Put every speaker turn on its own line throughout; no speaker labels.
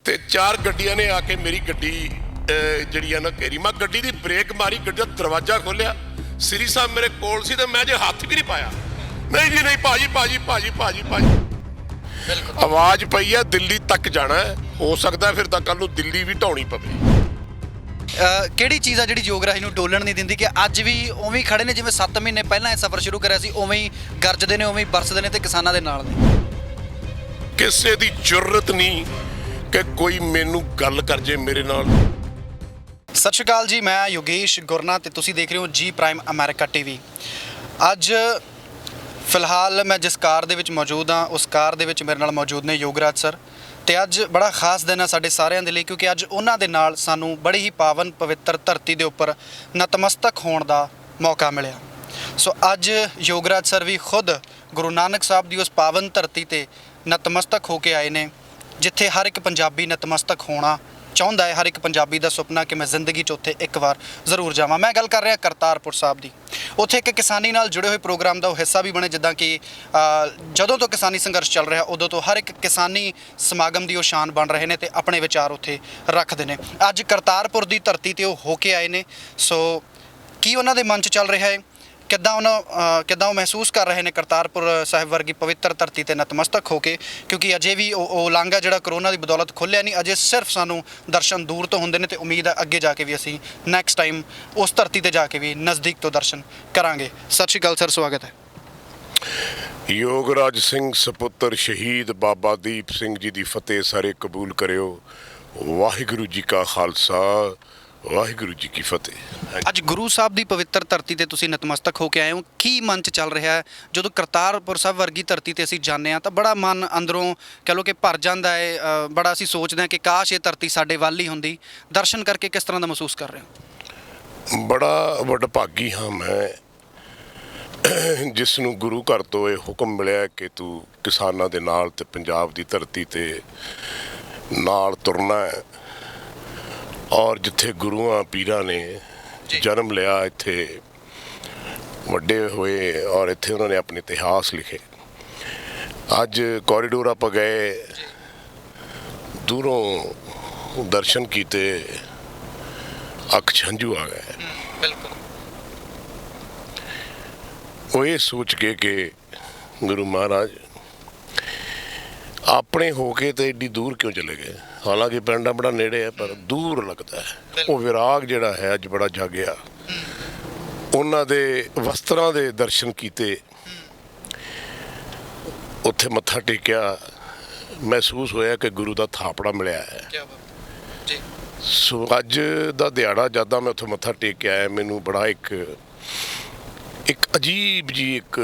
ਤੇ ਚਾਰ ਗੱਡੀਆਂ ਨੇ ਆ ਕੇ ਮੇਰੀ ਗੱਡੀ ਜਿਹੜੀ ਆ ਨਾ ਘੇਰੀ। ਮੈਂ ਗੱਡੀ ਦੀ ਬ੍ਰੇਕ ਮਾਰੀ, ਗੱਡੀ ਦਾ ਦਰਵਾਜ਼ਾ ਖੋਲਿਆ, ਸ੍ਰੀ ਸਾਹਿਬ ਮੇਰੇ ਕੋਲ ਸੀ ਤੇ ਮੈਂ ਜੇ ਹੱਥ ਵੀ ਨਹੀਂ ਪਾਇਆ। ਨਹੀਂ ਜੀ ਨਹੀਂ ਭਾਜੀ ਭਾਜੀ ਭਾਜੀ ਭਾਜੀ ਭਾਜੀ ਆਵਾਜ਼ ਪਈ ਆ ਦਿੱਲੀ ਤੱਕ ਜਾਣਾ, ਹੋ ਸਕਦਾ ਫਿਰ ਤਾਂ ਕੱਲ ਨੂੰ ਦਿੱਲੀ ਵੀ ਢਾਉਣੀ ਪਵੇ।
ਕਿਹੜੀ ਚੀਜ਼ ਆ ਜਿਹੜੀ ਜੋਗਰਾਹੀ ਨੂੰ ਡੋਲਣ ਨਹੀਂ ਦਿੰਦੀ ਕਿ ਅੱਜ ਵੀ ਉਵੇਂ ਹੀ ਖੜੇ ਨੇ ਜਿਵੇਂ 7 ਮਹੀਨੇ ਪਹਿਲਾਂ ਇਹ ਸਫ਼ਰ ਸ਼ੁਰੂ ਕਰਿਆ ਸੀ, ਉਵੇਂ ਹੀ ਗਰਜਦੇ ਨੇ, ਉਵੇਂ ਹੀ ਬਰਸਦੇ ਨੇ ਤੇ ਕਿਸਾਨਾਂ ਦੇ ਨਾਲ ਨੇ?
ਕਿਸੇ ਦੀ ਜ਼ਰੂਰਤ ਨਹੀਂ ਕਿ ਕੋਈ ਮੈਨੂੰ ਗੱਲ ਕਰ ਜੇ ਮੇਰੇ ਨਾਲ।
ਸਤਿ ਸ਼੍ਰੀ ਅਕਾਲ ਜੀ, ਮੈਂ ਯੋਗੇਸ਼ ਗੁਰਨਾ ਤੇ ਤੁਸੀਂ ਦੇਖ ਰਹੇ ਹੋ ਜੀ ਪ੍ਰਾਈਮ ਅਮਰੀਕਾ ਟੀਵੀ। ਅੱਜ ਫਿਲਹਾਲ ਮੈਂ ਜਿਸ ਕਾਰ ਦੇ ਵਿੱਚ ਮੌਜੂਦ ਹਾਂ, ਉਸ ਕਾਰ ਦੇ ਵਿੱਚ ਮੇਰੇ ਨਾਲ ਮੌਜੂਦ ਨੇ ਯੋਗਰਾਜ ਸਰ। ਤੇ ਅੱਜ ਬੜਾ ਖਾਸ ਦਿਨ ਹੈ ਸਾਡੇ ਸਾਰਿਆਂ ਦੇ ਲਈ, ਕਿਉਂਕਿ ਅੱਜ ਉਹਨਾਂ ਦੇ ਨਾਲ ਸਾਨੂੰ ਬੜੀ ਹੀ ਪਾਵਨ ਪਵਿੱਤਰ ਧਰਤੀ ਦੇ ਉੱਪਰ ਨਤਮਸਤਕ ਹੋਣ ਦਾ ਮੌਕਾ ਮਿਲਿਆ। ਸੋ ਅੱਜ ਯੋਗਰਾਜ ਸਰ ਵੀ ਖੁਦ ਗੁਰੂ ਨਾਨਕ ਸਾਹਿਬ ਦੀ ਉਸ ਪਾਵਨ ਧਰਤੀ ਤੇ ਨਤਮਸਤਕ ਹੋ ਕੇ ਆਏ ਨੇ, ਜਿੱਥੇ ਹਰ ਇੱਕ ਪੰਜਾਬੀ ਨਤਮਸਤਕ ਹੋਣਾ ਚਾਹੁੰਦਾ ਹੈ। ਹਰ ਇੱਕ ਪੰਜਾਬੀ ਦਾ ਸੁਪਨਾ ਕਿ ਮੈਂ ਜ਼ਿੰਦਗੀ 'ਚ ਉੱਥੇ ਇੱਕ ਵਾਰ ਜ਼ਰੂਰ ਜਾਵਾਂ। ਮੈਂ ਗੱਲ ਕਰ ਰਿਹਾ ਕਰਤਾਰਪੁਰ ਸਾਹਿਬ ਦੀ। ਉੱਥੇ ਇੱਕ ਕਿਸਾਨੀ ਨਾਲ ਜੁੜੇ ਹੋਏ ਪ੍ਰੋਗਰਾਮ ਦਾ ਉਹ ਹਿੱਸਾ ਵੀ ਬਣੇ, ਜਿੱਦਾਂ ਕਿ ਜਦੋਂ ਤੋਂ ਕਿਸਾਨੀ ਸੰਘਰਸ਼ ਚੱਲ ਰਿਹਾ ਉਦੋਂ ਤੋਂ ਹਰ ਇੱਕ ਕਿਸਾਨੀ ਸਮਾਗਮ ਦੀ ਉਹ ਸ਼ਾਨ ਬਣ ਰਹੇ ਨੇ ਤੇ ਆਪਣੇ ਵਿਚਾਰ ਉੱਥੇ ਰੱਖਦੇ ਨੇ। ਅੱਜ ਕਰਤਾਰਪੁਰ ਦੀ ਧਰਤੀ ਤੇ ਉਹ ਹੋ ਕੇ ਆਏ ਨੇ। ਸੋ ਕੀ ਉਹਨਾਂ ਦੇ ਮਨ 'ਚ ਚੱਲ ਰਿਹਾ ਹੈ, ਕਿੱਦਾਂ ਉਹ ਮਹਿਸੂਸ ਕਰ ਰਹੇ ਨੇ ਕਰਤਾਰਪੁਰ ਸਾਹਿਬ ਵਰਗੀ ਪਵਿੱਤਰ ਧਰਤੀ ਤੇ ਨਤਮਸਤਕ ਹੋ ਕੇ, ਕਿਉਂਕਿ ਅਜੇ ਵੀ ਉਹ ਲਾਂਘਾ ਜਿਹੜਾ ਕਰੋਨਾ ਦੀ ਬਦੌਲਤ ਖੁੱਲ੍ਹਿਆ ਨਹੀਂ, ਅਜੇ ਸਿਰਫ ਸਾਨੂੰ ਦਰਸ਼ਨ ਦੂਰ ਤੋਂ ਹੁੰਦੇ ਨੇ ਤੇ ਉਮੀਦ ਹੈ ਅੱਗੇ ਜਾ ਕੇ ਵੀ ਅਸੀਂ ਨੈਕਸਟ ਟਾਈਮ ਉਸ ਧਰਤੀ ਤੇ ਜਾ ਕੇ ਵੀ ਨਜ਼ਦੀਕ ਤੋਂ ਦਰਸ਼ਨ ਕਰਾਂਗੇ। ਸਤਿ ਸ਼੍ਰੀ ਅਕਾਲ ਸਰ, ਸਵਾਗਤ ਹੈ।
ਯੋਗਰਾਜ ਸਿੰਘ ਸਪੁੱਤਰ ਸ਼ਹੀਦ ਬਾਬਾ ਦੀਪ ਸਿੰਘ ਜੀ ਦੀ ਫਤਿਹ ਸਾਰੇ ਕਬੂਲ ਕਰਿਓ। ਵਾਹਿਗੁਰੂ ਜੀ ਕਾ ਖਾਲਸਾ, ਵਾਹਿਗੁਰੂ ਜੀ ਕੀ ਫਤਿਹ।
ਅੱਜ ਗੁਰੂ ਸਾਹਿਬ ਦੀ ਪਵਿੱਤਰ ਧਰਤੀ ਤੇ ਤੁਸੀਂ ਨਤਮਸਤਕ ਹੋ ਕੇ ਆਏ ਹੋ, ਕੀ ਮਨ 'ਚ ਚੱਲ ਰਿਹਾ ਹੈ? ਜਦੋਂ ਕਰਤਾਰਪੁਰ ਸਾਹਿਬ ਵਰਗੀ ਧਰਤੀ ਤੇ ਅਸੀਂ ਜਾਂਦੇ ਹਾਂ ਤਾਂ ਬੜਾ ਮਨ ਅੰਦਰੋਂ ਕਹਿ ਲਓ ਕਿ ਭਰ ਜਾਂਦਾ ਹੈ। ਬੜਾ ਅਸੀਂ ਸੋਚਦੇ ਹਾਂ ਕਿ ਕਾਸ਼ ਇਹ ਧਰਤੀ ਸਾਡੇ ਵੱਲ ਹੀ ਹੁੰਦੀ। ਦਰਸ਼ਨ ਕਰਕੇ ਕਿਸ ਤਰ੍ਹਾਂ ਦਾ ਮਹਿਸੂਸ ਕਰ ਰਹੇ ਹੋ?
ਬੜਾ ਵਡਭਾਗੀ ਹਾਂ ਮੈਂ, ਜਿਸ ਨੂੰ ਗੁਰੂ ਘਰ ਤੋਂ ਇਹ ਹੁਕਮ ਮਿਲਿਆ ਕਿ ਤੂੰ ਕਿਸਾਨਾਂ ਦੇ ਨਾਲ ਤੇ ਪੰਜਾਬ ਦੀ ਧਰਤੀ ਤੇ ਨਾਲ ਤੁਰਨਾ ਹੈ। ਔਰ ਜਿੱਥੇ ਗੁਰੂਆਂ ਪੀਰਾਂ ਨੇ ਜਨਮ ਲਿਆ, ਇੱਥੇ ਵੱਡੇ ਹੋਏ ਔਰ ਇੱਥੇ ਉਹਨਾਂ ਨੇ ਆਪਣੇ ਇਤਿਹਾਸ ਲਿਖੇ। ਅੱਜ ਕੋਰੀਡੋਰ ਆਪਾਂ ਗਏ, ਦੂਰੋਂ ਦਰਸ਼ਨ ਕੀਤੇ, ਅੱਖ ਛੰਝੂ ਆ ਗਏ।
ਬਿਲਕੁਲ।
ਉਹ ਇਹ ਸੋਚ ਕੇ ਕਿ ਗੁਰੂ ਮਹਾਰਾਜ ਆਪਣੇ ਹੋ ਕੇ ਤੇ ਏਡੀ ਦੂਰ ਕਿਉਂ ਚਲੇ ਗਏ। ਹਾਲਾਂਕਿ ਪਿੰਡ ਬੜਾ ਨੇੜੇ ਹੈ ਪਰ ਦੂਰ ਲੱਗਦਾ ਹੈ। ਉਹ ਵਿਰਾਗ ਜਿਹੜਾ ਹੈ ਅੱਜ ਬੜਾ ਜਾਗਿਆ। ਉਹਨਾਂ ਦੇ ਵਸਤਰਾਂ ਦੇ ਦਰਸ਼ਨ ਕੀਤੇ, ਉੱਥੇ ਮੱਥਾ ਟੇਕਿਆ, ਮਹਿਸੂਸ ਹੋਇਆ ਕਿ ਗੁਰੂ ਦਾ ਥਾਪੜਾ ਮਿਲਿਆ ਹੈ। ਸੋ ਅੱਜ ਦਾ ਦਿਹਾੜਾ ਜਦੋਂ ਮੈਂ ਉੱਥੇ ਮੱਥਾ ਟੇਕ ਕੇ ਆਇਆ, ਮੈਨੂੰ ਬੜਾ ਇੱਕ ਅਜੀਬ ਜੀ ਇੱਕ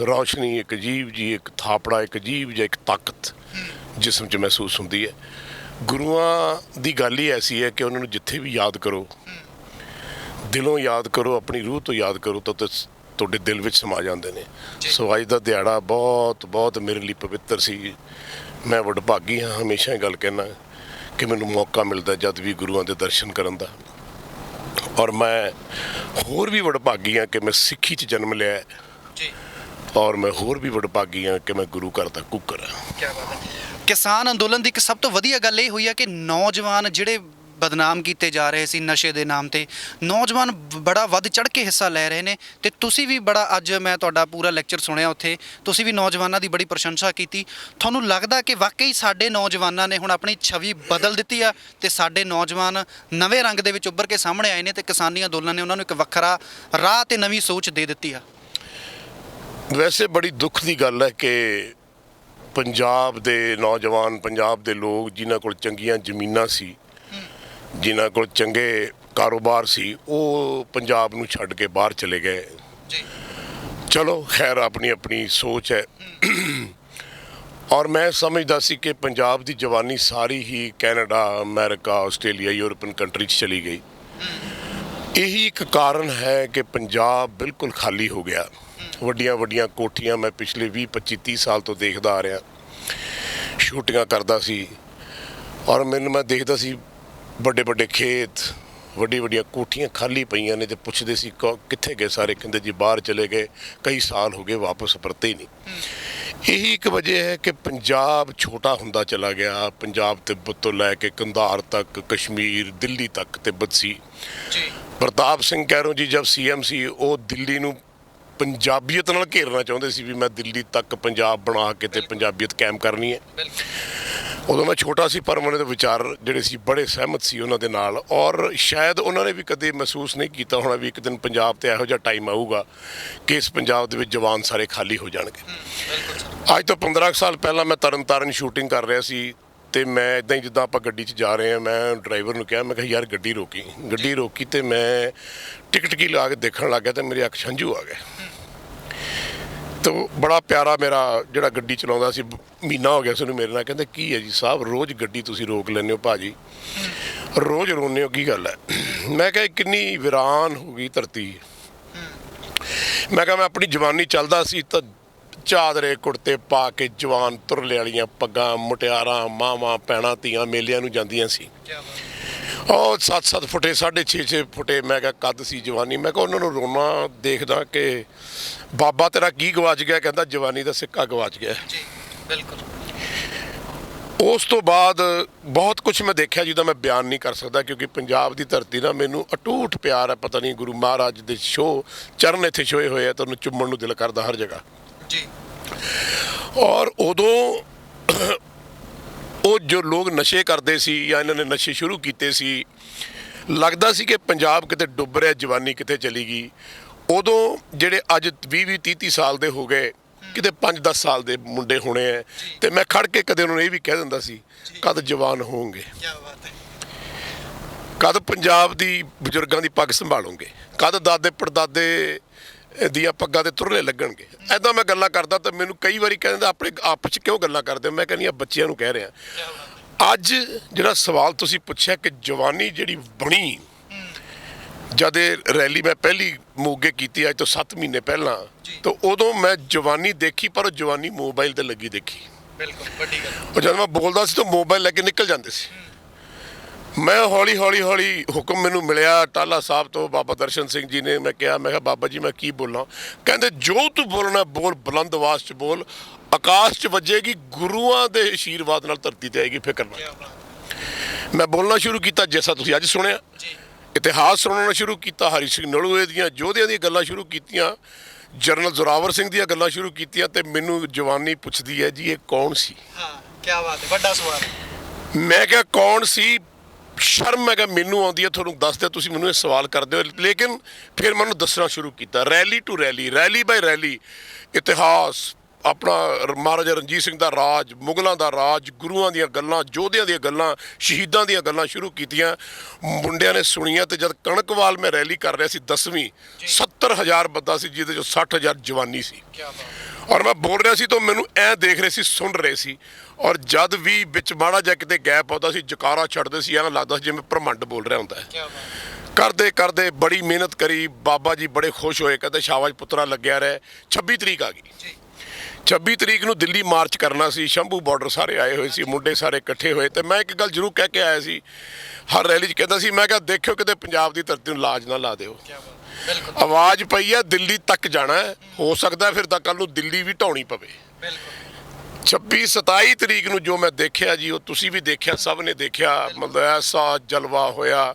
ਰੌਸ਼ਨੀ, ਇੱਕ ਅਜੀਬ ਜੀ ਇੱਕ ਥਾਪੜਾ, ਇੱਕ ਅਜੀਬ ਜਿਹਾ ਇੱਕ ਤਾਕਤ ਜਿਸਮ 'ਚ ਮਹਿਸੂਸ ਹੁੰਦੀ ਹੈ। ਗੁਰੂਆਂ ਦੀ ਗੱਲ ਹੀ ਐਸੀ ਹੈ ਕਿ ਉਹਨਾਂ ਨੂੰ ਜਿੱਥੇ ਵੀ ਯਾਦ ਕਰੋ, ਦਿਲੋਂ ਯਾਦ ਕਰੋ, ਆਪਣੀ ਰੂਹ ਤੋਂ ਯਾਦ ਕਰੋ ਤਾਂ ਤੁਹਾਡੇ ਦਿਲ ਵਿੱਚ ਸਮਾ ਜਾਂਦੇ ਨੇ। ਸੋ ਅੱਜ ਦਾ ਦਿਹਾੜਾ ਬਹੁਤ ਬਹੁਤ ਮੇਰੇ ਲਈ ਪਵਿੱਤਰ ਸੀ। ਮੈਂ ਵਡਭਾਗੀ ਹਾਂ, ਹਮੇਸ਼ਾ ਇਹ ਗੱਲ ਕਹਿਣਾ ਕਿ ਮੈਨੂੰ ਮੌਕਾ ਮਿਲਦਾ ਜਦ ਵੀ ਗੁਰੂਆਂ ਦੇ ਦਰਸ਼ਨ ਕਰਨ ਦਾ। ਔਰ ਮੈਂ ਹੋਰ ਵੀ ਵਡਭਾਗੀ ਹਾਂ ਕਿ ਮੈਂ ਸਿੱਖੀ 'ਚ ਜਨਮ ਲਿਆ ਹੈ। ਔਰ ਮੈਂ ਹੋਰ ਵੀ ਵਡਭਾਗੀ ਹਾਂ ਕਿ ਮੈਂ ਗੁਰੂ ਘਰ ਦਾ ਕੁੱਕਰ ਹਾਂ।
ਕੀ ਬਾਤ ਹੈ। ਕਿਸਾਨ ਅੰਦੋਲਨ ਦੀ ਇੱਕ ਸਭ ਤੋਂ ਵਧੀਆ ਗੱਲ ਇਹ ਹੋਈ ਹੈ ਕਿ ਨੌਜਵਾਨ ਜਿਹੜੇ ਬਦਨਾਮ ਕੀਤੇ ਜਾ ਰਹੇ ਸੀ ਨਸ਼ੇ ਦੇ ਨਾਮ ਤੇ, ਨੌਜਵਾਨ ਬੜਾ ਵੱਧ ਚੜ੍ਹ ਕੇ ਹਿੱਸਾ ਲੈ ਰਹੇ ਨੇ। ਤੇ ਤੁਸੀਂ ਵੀ ਬੜਾ, ਅੱਜ ਮੈਂ ਤੁਹਾਡਾ ਪੂਰਾ ਲੈਕਚਰ ਸੁਣਿਆ, ਉੱਥੇ ਤੁਸੀਂ ਵੀ ਨੌਜਵਾਨਾਂ ਦੀ ਬੜੀ ਪ੍ਰਸ਼ੰਸਾ ਕੀਤੀ। ਤੁਹਾਨੂੰ ਲੱਗਦਾ ਕਿ ਵਾਕਈ ਸਾਡੇ ਨੌਜਵਾਨਾਂ ਨੇ ਹੁਣ ਆਪਣੀ ਛਵੀ ਬਦਲ ਦਿੱਤੀ ਆ ਤੇ ਸਾਡੇ ਨੌਜਵਾਨ ਨਵੇਂ ਰੰਗ ਦੇ ਵਿੱਚ ਉੱਭਰ ਕੇ ਸਾਹਮਣੇ ਆਏ ਨੇ ਤੇ ਕਿਸਾਨੀ ਅੰਦੋਲਨ ਨੇ ਉਹਨਾਂ ਨੂੰ ਇੱਕ ਵੱਖਰਾ ਰਾਹ ਤੇ ਨਵੀਂ ਸੋਚ ਦੇ ਦਿੱਤੀ ਆ?
ਵੈਸੇ ਬੜੀ ਦੁੱਖ ਦੀ ਗੱਲ ਹੈ ਕਿ ਪੰਜਾਬ ਦੇ ਨੌਜਵਾਨ, ਪੰਜਾਬ ਦੇ ਲੋਕ ਜਿਨ੍ਹਾਂ ਕੋਲ ਚੰਗੀਆਂ ਜ਼ਮੀਨਾਂ ਸੀ, ਜਿਨ੍ਹਾਂ ਕੋਲ ਚੰਗੇ ਕਾਰੋਬਾਰ ਸੀ, ਉਹ ਪੰਜਾਬ ਨੂੰ ਛੱਡ ਕੇ ਬਾਹਰ ਚਲੇ ਗਏ। ਚਲੋ ਖੈਰ, ਆਪਣੀ ਆਪਣੀ ਸੋਚ ਹੈ। ਔਰ ਮੈਂ ਸਮਝਦਾ ਸੀ ਕਿ ਪੰਜਾਬ ਦੀ ਜਵਾਨੀ ਸਾਰੀ ਹੀ Canada, America, Australia, European country 'ਚ ਚਲੀ ਗਈ। ਇਹੀ ਇੱਕ ਕਾਰਨ ਹੈ ਕਿ ਪੰਜਾਬ ਬਿਲਕੁਲ ਖਾਲੀ ਹੋ ਗਿਆ। ਵੱਡੀਆਂ ਵੱਡੀਆਂ ਕੋਠੀਆਂ ਮੈਂ ਪਿਛਲੇ 20-25-30 ਸਾਲ ਤੋਂ ਦੇਖਦਾ ਆ ਰਿਹਾ, ਸ਼ੂਟਿੰਗਾਂ ਕਰਦਾ ਸੀ ਔਰ ਮੈਂ ਦੇਖਦਾ ਸੀ ਵੱਡੇ ਵੱਡੇ ਖੇਤ, ਵੱਡੀ ਵੱਡੀਆਂ ਕੋਠੀਆਂ ਖਾਲੀ ਪਈਆਂ ਨੇ ਤੇ ਪੁੱਛਦੇ ਸੀ ਕਿੱਥੇ ਗਏ ਸਾਰੇ, ਕਹਿੰਦੇ ਜੀ ਬਾਹਰ ਚਲੇ ਗਏ, ਕਈ ਸਾਲ ਹੋ ਗਏ ਵਾਪਸ ਪਰਤੇ ਹੀ ਨਹੀਂ। ਇਹੀ ਇੱਕ ਵਜ੍ਹਾ ਹੈ ਕਿ ਪੰਜਾਬ ਛੋਟਾ ਹੁੰਦਾ ਚਲਾ ਗਿਆ। ਪੰਜਾਬ ਤਿੱਬਤ ਤੋਂ ਲੈ ਕੇ ਕੰਧਾਰ ਤੱਕ, ਕਸ਼ਮੀਰ, ਦਿੱਲੀ ਤੱਕ ਤਿੱਬਤ ਸੀ ਜੀ। ਪ੍ਰਤਾਪ ਸਿੰਘ ਕੈਰੋਂ ਜੀ ਜਦ ਸੀਐਮ ਸੀ, ਉਹ ਦਿੱਲੀ ਨੂੰ ਪੰਜਾਬੀਅਤ ਨਾਲ ਘੇਰਨਾ ਚਾਹੁੰਦੇ ਸੀ ਵੀ ਮੈਂ ਦਿੱਲੀ ਤੱਕ ਪੰਜਾਬ ਬਣਾ ਕੇ ਤੇ ਪੰਜਾਬੀਅਤ ਕਾਇਮ ਕਰਨੀ ਹੈ। ਉਦੋਂ ਮੈਂ ਛੋਟਾ ਸੀ ਪਰ ਉਹਨਾਂ ਦੇ ਵਿਚਾਰ ਜਿਹੜੇ ਸੀ ਬੜੇ ਸਹਿਮਤ ਸੀ ਉਹਨਾਂ ਦੇ ਨਾਲ, ਔਰ ਸ਼ਾਇਦ ਉਹਨਾਂ ਨੇ ਵੀ ਕਦੇ ਮਹਿਸੂਸ ਨਹੀਂ ਕੀਤਾ ਹੋਣਾ ਵੀ ਇੱਕ ਦਿਨ ਪੰਜਾਬ ਤੇ ਇਹੋ ਜਿਹਾ ਟਾਈਮ ਆਊਗਾ ਕਿ ਇਸ ਪੰਜਾਬ ਦੇ ਵਿੱਚ ਜਵਾਨ ਸਾਰੇ ਖਾਲੀ ਹੋ ਜਾਣਗੇ। ਅੱਜ ਤੋਂ 15 ਸਾਲ ਪਹਿਲਾਂ ਮੈਂ ਤਰਨ ਸ਼ੂਟਿੰਗ ਕਰ ਰਿਹਾ ਸੀ ਤੇ ਮੈਂ ਇੱਦਾਂ ਹੀ ਜਿੱਦਾਂ ਆਪਾਂ ਗੱਡੀ 'ਚ ਜਾ ਰਹੇ ਹਾਂ, ਮੈਂ ਡਰਾਈਵਰ ਨੂੰ ਕਿਹਾ, ਮੈਂ ਕਿਹਾ ਯਾਰ ਗੱਡੀ ਰੋਕੀ ਤੇ ਮੈਂ ਟਿਕਟ ਕੀ ਲਾ ਕੇ ਦੇਖਣ ਲੱਗ ਗਿਆ ਤੇ ਮੇਰੀ ਅੱਖ ਛੰਝੂ ਆ ਗਏ। ਤੋ ਬੜਾ ਪਿਆਰਾ ਮੇਰਾ ਜਿਹੜਾ ਗੱਡੀ ਚਲਾਉਂਦਾ ਸੀ, ਮਹੀਨਾ ਹੋ ਗਿਆ ਸੀ ਉਹਨੂੰ ਮੇਰੇ ਨਾਲ, ਕਹਿੰਦੇ ਕੀ ਹੈ ਜੀ ਸਾਹਿਬ ਰੋਜ਼ ਗੱਡੀ ਤੁਸੀਂ ਰੋਕ ਲੈਂਦੇ ਹੋ ਭਾਜੀ, ਰੋਜ਼ ਰੋਂਦੇ ਹੋ, ਕੀ ਗੱਲ ਹੈ? ਮੈਂ ਕਿਹਾ ਕਿੰਨੀ ਵੀਰਾਨ ਹੋ ਗਈ ਧਰਤੀ। ਮੈਂ ਕਿਹਾ ਮੈਂ ਆਪਣੀ ਜਵਾਨੀ ਚੱਲਦਾ ਸੀ ਤਾਂ ਚਾਦਰੇ ਕੁੜਤੇ ਪਾ ਕੇ ਜਵਾਨ ਤੁਰਲੇ ਵਾਲੀਆਂ ਪੱਗਾਂ, ਮੁਟਿਆਰਾਂ, ਮਾਵਾਂ, ਭੈਣਾਂ, ਧੀਆਂ ਮੇਲਿਆਂ ਨੂੰ ਜਾਂਦੀਆਂ ਸੀ। ਉਹ 7-7 ਫੁੱਟੇ 6.5 ਫੁੱਟੇ ਮੈਂ ਕਿਹਾ ਕੱਦ ਸੀ ਜਵਾਨੀ। ਮੈਂ ਕਿਹਾ ਉਹਨਾਂ ਨੂੰ ਰੋਣਾ ਦੇਖਦਾ ਕਿ ਬਾਬਾ ਤੇਰਾ ਕੀ ਗਵਾਚ ਗਿਆ? ਕਹਿੰਦਾ ਜਵਾਨੀ ਦਾ ਸਿੱਕਾ ਗਵਾਚ ਗਿਆ ਜੀ। ਬਿਲਕੁਲ। ਉਸ ਤੋਂ ਬਾਅਦ ਬਹੁਤ ਕੁਝ ਮੈਂ ਦੇਖਿਆ ਜਿਹਦਾ ਮੈਂ ਬਿਆਨ ਨਹੀਂ ਕਰ ਸਕਦਾ, ਕਿਉਂਕਿ ਪੰਜਾਬ ਦੀ ਧਰਤੀ ਨਾਲ ਮੈਨੂੰ ਅਟੂਟ ਪਿਆਰ ਹੈ। ਪਤਾ ਨਹੀਂ ਗੁਰੂ ਮਹਾਰਾਜ ਦੇ ਚਰਨ ਇੱਥੇ ਛੋਏ ਹੋਏ ਆ, ਤੁਹਾਨੂੰ ਚੁੰਮਣ ਨੂੰ ਦਿਲ ਕਰਦਾ ਹਰ ਜਗ੍ਹਾ ਜੀ। ਔਰ ਉਦੋਂ ਉਹ ਜੋ ਲੋਕ ਨਸ਼ੇ ਕਰਦੇ ਸੀ ਜਾਂ ਇਹਨਾਂ ਨੇ ਨਸ਼ੇ ਸ਼ੁਰੂ ਕੀਤੇ ਸੀ, ਲੱਗਦਾ ਸੀ ਕਿ ਪੰਜਾਬ ਕਿਤੇ ਡੁੱਬ ਰਿਹਾ, ਜਵਾਨੀ ਕਿਤੇ ਚਲੀ ਗਈ। ਉਦੋਂ ਜਿਹੜੇ ਅੱਜ 20-30 ਸਾਲ ਦੇ ਹੋ ਗਏ, ਕਿਤੇ 5-10 ਸਾਲ ਦੇ ਮੁੰਡੇ ਹੋਣੇ ਹੈ, ਤੇ ਮੈਂ ਖੜ ਕੇ ਕਦੇ ਉਹਨਾਂ ਨੂੰ ਇਹ ਵੀ ਕਹਿ ਦਿੰਦਾ ਸੀ ਕਦ ਜਵਾਨ ਹੋਣਗੇ, ਕਦ ਪੰਜਾਬ ਦੀ ਬਜ਼ੁਰਗਾਂ ਦੀ ਪੱਗ ਸੰਭਾਲੋਗੇ, ਕਦ ਦਾਦੇ ਪੜਦਾਦੇ ਦੀਆਂ ਪੱਗਾਂ ਦੇ ਤੁਰਲੇ ਲੱਗਣਗੇ। ਐਦਾਂ ਮੈਂ ਗੱਲਾਂ ਕਰਦਾ ਤਾਂ ਮੈਨੂੰ ਕਈ ਵਾਰੀ ਕਹਿੰਦੇ ਆਪਣੇ ਆਪਸ 'ਚ ਕਿਉਂ ਗੱਲਾਂ ਕਰਦੇ? ਮੈਂ ਕਹਿੰਦੀ ਬੱਚਿਆਂ ਨੂੰ ਕਹਿ ਰਿਹਾ। ਅੱਜ ਜਿਹੜਾ ਸਵਾਲ ਤੁਸੀਂ ਪੁੱਛਿਆ ਕਿ ਜਵਾਨੀ ਜਿਹੜੀ ਬਣੀ, ਜਦ ਇਹ ਰੈਲੀ ਮੈਂ ਪਹਿਲੀ ਮੋਗੇ ਕੀਤੀ ਅੱਜ ਤੋਂ 7 ਮਹੀਨੇ ਪਹਿਲਾਂ, ਤਾਂ ਉਦੋਂ ਮੈਂ ਜਵਾਨੀ ਦੇਖੀ, ਪਰ ਉਹ ਜਵਾਨੀ ਮੋਬਾਈਲ ਤੇ ਲੱਗੀ ਦੇਖੀ। ਬਿਲਕੁਲ ਵੱਡੀ ਗੱਲ। ਉਹ ਜਦ ਮੈਂ ਬੋਲਦਾ ਸੀ ਤਾਂ ਮੋਬਾਈਲ ਲੈ ਕੇ ਨਿਕਲ ਜਾਂਦੇ ਸੀ। ਮੈਂ ਹੌਲੀ ਹੁਕਮ ਮੈਨੂੰ ਮਿਲਿਆ ਟਾਲਾ ਸਾਹਿਬ ਤੋਂ, ਬਾਬਾ ਦਰਸ਼ਨ ਸਿੰਘ ਜੀ ਨੇ। ਮੈਂ ਕਿਹਾ ਬਾਬਾ ਜੀ ਮੈਂ ਕੀ ਬੋਲਾਂ? ਕਹਿੰਦੇ ਜੋ ਤੂੰ ਬੋਲਣਾ ਬੋਲ, ਬੁਲੰਦ ਆਵਾਜ਼ 'ਚ ਬੋਲ, ਆਕਾਸ਼ 'ਚ ਵੱਜੇਗੀ, ਗੁਰੂਆਂ ਦੇ ਆਸ਼ੀਰਵਾਦ ਨਾਲ ਧਰਤੀ ਤੇ ਆਏਗੀ, ਫਿਕਰ ਨਾ। ਮੈਂ ਬੋਲਣਾ ਸ਼ੁਰੂ ਕੀਤਾ ਜੈਸਾ ਤੁਸੀਂ ਅੱਜ ਸੁਣਿਆ, ਇਤਿਹਾਸ ਸੁਣਾਉਣਾ ਸ਼ੁਰੂ ਕੀਤਾ, ਹਰੀ ਸਿੰਘ ਨਲੂਏ ਦੀਆਂ ਯੋਧਿਆਂ ਦੀਆਂ ਗੱਲਾਂ ਸ਼ੁਰੂ ਕੀਤੀਆਂ, ਜਨਰਲ ਜ਼ੋਰਾਵਰ ਸਿੰਘ ਦੀਆਂ ਗੱਲਾਂ ਸ਼ੁਰੂ ਕੀਤੀਆਂ, ਤੇ ਮੈਨੂੰ ਜਵਾਨੀ ਪੁੱਛਦੀ ਹੈ ਜੀ ਇਹ ਕੌਣ ਸੀ? ਹਾਂ ਕੀ ਬਾਤ ਹੈ, ਵੱਡਾ ਸਵਾਲ। ਮੈਂ ਕਿਹਾ ਕੌਣ ਸੀ? ਸ਼ਰਮ ਮੈਂ ਕਿਹਾ ਮੈਨੂੰ ਆਉਂਦੀ ਹੈ ਤੁਹਾਨੂੰ ਦੱਸ ਦਿਓ, ਤੁਸੀਂ ਮੈਨੂੰ ਇਹ ਸਵਾਲ ਕਰਦੇ ਹੋ। ਲੇਕਿਨ ਫਿਰ ਮੈਨੂੰ ਦੱਸਣਾ ਸ਼ੁਰੂ ਕੀਤਾ, rally to rally, rally by rally, ਇਤਿਹਾਸ ਆਪਣਾ ਮਹਾਰਾਜਾ ਰਣਜੀਤ ਸਿੰਘ ਦਾ ਰਾਜ, ਮੁਗਲਾਂ ਦਾ ਰਾਜ, ਗੁਰੂਆਂ ਦੀਆਂ ਗੱਲਾਂ, ਯੋਧਿਆਂ ਦੀਆਂ ਗੱਲਾਂ, ਸ਼ਹੀਦਾਂ ਦੀਆਂ ਗੱਲਾਂ ਸ਼ੁਰੂ ਕੀਤੀਆਂ। ਮੁੰਡਿਆਂ ਨੇ ਸੁਣੀਆਂ। ਤੇ ਜਦ ਕਣਕਵਾਲ ਮੈਂ ਰੈਲੀ ਕਰ ਰਿਹਾ ਸੀ 10ਵੀਂ, 70,000 ਬੰਦਾ ਸੀ, ਜਿਹਦੇ 'ਚੋਂ 60,000 ਜਵਾਨੀ ਸੀ। ਔਰ ਮੈਂ ਬੋਲ ਰਿਹਾ ਸੀ ਤਾਂ ਮੈਨੂੰ ਐਂ ਦੇਖ ਰਹੇ ਸੀ, ਸੁਣ ਰਹੇ ਸੀ। ਔਰ ਜਦ ਵੀ ਵਿੱਚ ਮਾੜਾ ਜਿਹਾ ਕਿਤੇ ਗੈਪ ਆਉਂਦਾ ਸੀ, ਜਕਾਰਾ ਛੱਡਦੇ ਸੀ, ਐਂ ਲੱਗਦਾ ਸੀ ਜਿਵੇਂ ਬ੍ਰਹਮੰਡ ਬੋਲ ਰਿਹਾ ਹੁੰਦਾ ਹੈ। ਕਰਦੇ ਬੜੀ ਮਿਹਨਤ ਕਰੀ। ਬਾਬਾ ਜੀ ਬੜੇ ਖੁਸ਼ ਹੋਏ, ਕਹਿੰਦੇ ਸ਼ਾਬਾਸ਼ ਪੁੱਤਰਾ ਲੱਗਿਆ ਰਹੇ। 26 ਤਰੀਕ ਆ ਗਈ। 26 ਤਰੀਕ ਨੂੰ ਦਿੱਲੀ ਮਾਰਚ ਕਰਨਾ ਸੀ, ਸ਼ੰਭੂ ਬਾਰਡਰ ਸਾਰੇ ਆਏ ਹੋਏ ਸੀ, ਮੁੰਡੇ ਸਾਰੇ ਇਕੱਠੇ ਹੋਏ। ਤੇ ਮੈਂ ਇੱਕ ਗੱਲ ਜ਼ਰੂਰ ਕਹਿ ਕੇ ਆਇਆ ਸੀ, ਹਰ ਰੈਲੀ 'ਚ ਕਹਿੰਦਾ ਸੀ, ਮੈਂ ਕਿਹਾ ਦੇਖਿਓ ਕਿਤੇ ਪੰਜਾਬ ਦੀ ਧਰਤੀ ਨੂੰ ਲਾਜ ਨਾ ਲਾ ਦਿਓ। ਆਵਾਜ਼ ਪਈ ਹੈ, ਦਿੱਲੀ ਤੱਕ ਜਾਣਾ ਹੈ, ਹੋ ਸਕਦਾ ਫਿਰ ਤਾਂ ਕੱਲ ਨੂੰ ਦਿੱਲੀ ਵੀ ਢਾਉਣੀ ਪਵੇ। 26-27 ਤਰੀਕ ਨੂੰ ਜੋ ਮੈਂ ਦੇਖਿਆ ਜੀ, ਉਹ ਤੁਸੀਂ ਵੀ ਦੇਖਿਆ, ਸਭ ਨੇ ਦੇਖਿਆ। ਮਤਲਬ ਐਸਾ ਜਲਵਾ ਹੋਇਆ।